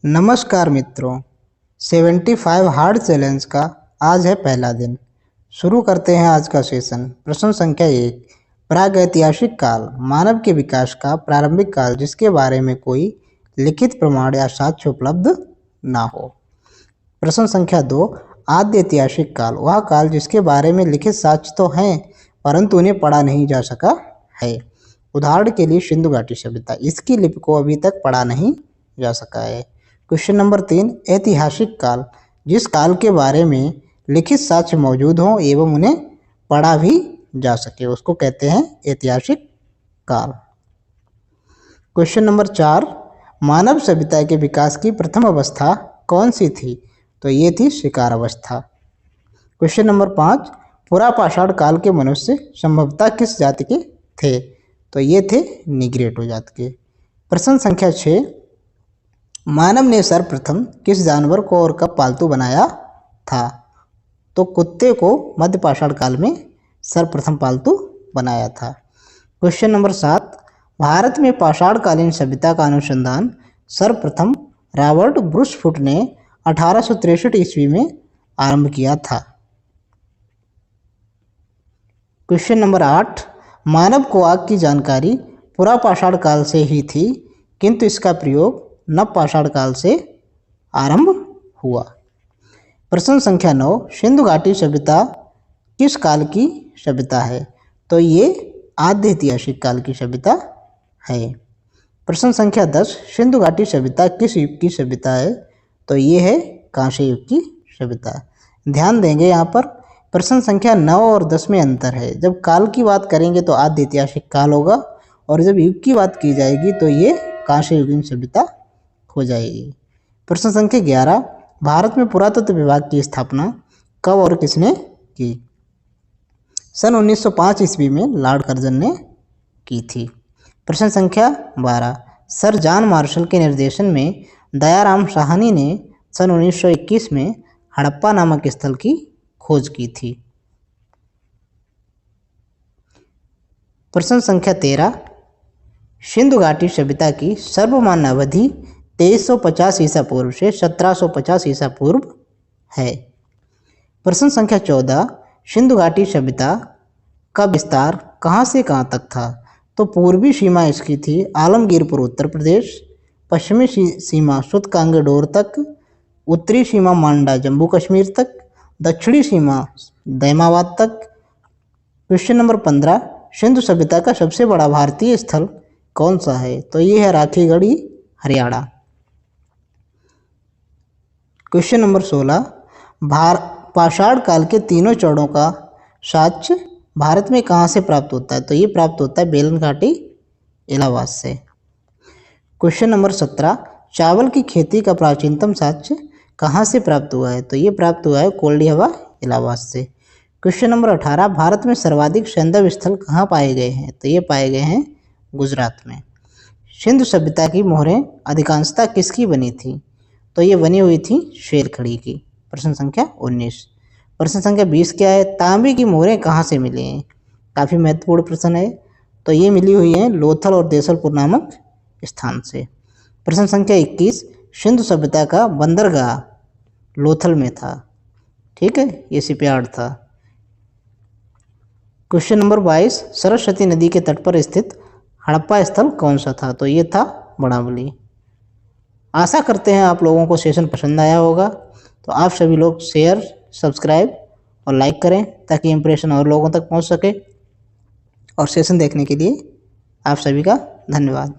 नमस्कार मित्रों, 75 hard challenge का आज है पहला दिन। शुरू करते हैं आज का सेशन। प्रश्न संख्या 1, प्रागैतिहासिक काल मानव के विकास का प्रारंभिक काल जिसके बारे में कोई लिखित प्रमाण या साक्ष्य उपलब्ध ना हो। प्रश्न संख्या 2, आद्य ऐतिहासिक काल वह काल जिसके बारे में लिखित साक्ष्य तो हैं परंतु उन्हें पढ़ा नहीं जा सका है। उदाहरण के लिए सिंधु घाटी सभ्यता, इसकी लिपि को अभी तक पढ़ा नहीं जा सका है। क्वेश्चन नंबर 3, ऐतिहासिक काल जिस काल के बारे में लिखित साक्ष्य मौजूद हों एवं उन्हें पढ़ा भी जा सके उसको कहते हैं ऐतिहासिक काल। क्वेश्चन नंबर 4, मानव सभ्यता के विकास की प्रथम अवस्था कौन सी थी? तो ये थी शिकार अवस्था। क्वेश्चन नंबर 5, पुरापाषाण काल के मनुष्य संभवतः किस जाति के थे? तो ये थे निग्रेटो जाति के। प्रश्न संख्या 6, मानव ने सर्वप्रथम किस जानवर को और कब पालतू बनाया था? तो कुत्ते को मध्यपाषाण काल में सर्वप्रथम पालतू बनाया था। क्वेश्चन नंबर 7, भारत में पाषाणकालीन सभ्यता का अनुसंधान सर्वप्रथम रॉबर्ट ब्रूसफुट ने 1863 ईस्वी में आरंभ किया था। क्वेश्चन नंबर 8, मानव को आग की जानकारी पुरापाषाण काल से ही थी किंतु इसका प्रयोग नवपाषाण काल से आरंभ हुआ। प्रश्न संख्या 9, सिंधु घाटी सभ्यता किस काल की सभ्यता है? तो ये आद्य ऐतिहासिक काल की सभ्यता है। प्रश्न संख्या 10, सिंधु घाटी सभ्यता किस युग की सभ्यता है? तो ये है कांस्य युग की सभ्यता। ध्यान देंगे यहाँ पर प्रश्न संख्या 9 और 10 में अंतर है। जब काल की बात करेंगे तो आद्य ऐतिहासिक काल होगा और जब युग की बात की जाएगी तो ये कांस्य युगीन सभ्यता हो जाएगी। प्रश्न संख्या 11, भारत में पुरातत्व विभाग की स्थापना कब और किसने की? सन 1905 ईस्वी में लॉर्ड कर्जन ने की थी। प्रश्न संख्या 12, सर जॉन मार्शल के निर्देशन में दयाराम साहनी ने सन 1921 में हड़प्पा नामक स्थल की खोज की थी। प्रश्न संख्या 13, सिंधु घाटी सभ्यता की सर्वमान्य अवधि 2350 ईसा पूर्व से 1750 ईसा पूर्व है। प्रश्न संख्या 14, सिंधु घाटी सभ्यता का विस्तार कहाँ से कहाँ तक था? तो पूर्वी सीमा इसकी थी आलमगीरपुर उत्तर प्रदेश, पश्चिमी सीमा सुतकांगडोर तक, उत्तरी सीमा मांडा जम्मू कश्मीर तक, दक्षिणी सीमा दैमाबाद तक। क्वेश्चन नंबर 15, सिंधु सभ्यता का सबसे बड़ा भारतीय स्थल कौन सा है? तो ये है राखीगढ़ी, हरियाणा। क्वेश्चन नंबर 16, पाषाण काल के तीनों चरणों का साक्ष्य भारत में कहाँ से प्राप्त होता है? तो ये प्राप्त होता है बेलन घाटी, इलाहाबाद से। क्वेश्चन नंबर 17, चावल की खेती का प्राचीनतम साक्ष्य कहाँ से प्राप्त हुआ है? तो ये प्राप्त हुआ है कोल्डी हवा, इलाहाबाद से। क्वेश्चन नंबर 18, भारत में सर्वाधिक सैंधव स्थल कहाँ पाए गए हैं? तो ये पाए गए हैं गुजरात में। सिंधु सभ्यता की मोहरें अधिकांशतः किसकी बनी थी? तो ये बनी हुई थी शेरखड़ी की। प्रश्न संख्या 19। प्रश्न संख्या 20 क्या है? तांबे की मोहरें कहाँ से मिली हैं? काफ़ी महत्वपूर्ण प्रश्न है। तो ये मिली हुई हैं लोथल और देसलपुर नामक स्थान से। प्रश्न संख्या 21, सिंधु सभ्यता का बंदरगाह लोथल में था। ठीक है, ये शिपयार्ड था। क्वेश्चन नंबर 22, सरस्वती नदी के तट पर स्थित हड़प्पा स्थल कौन सा था? तो ये था बड़ावली। आशा करते हैं आप लोगों को सेशन पसंद आया होगा। तो आप सभी लोग शेयर, सब्सक्राइब और लाइक करें ताकि इंप्रेशन और लोगों तक पहुंच सके। और सेशन देखने के लिए आप सभी का धन्यवाद।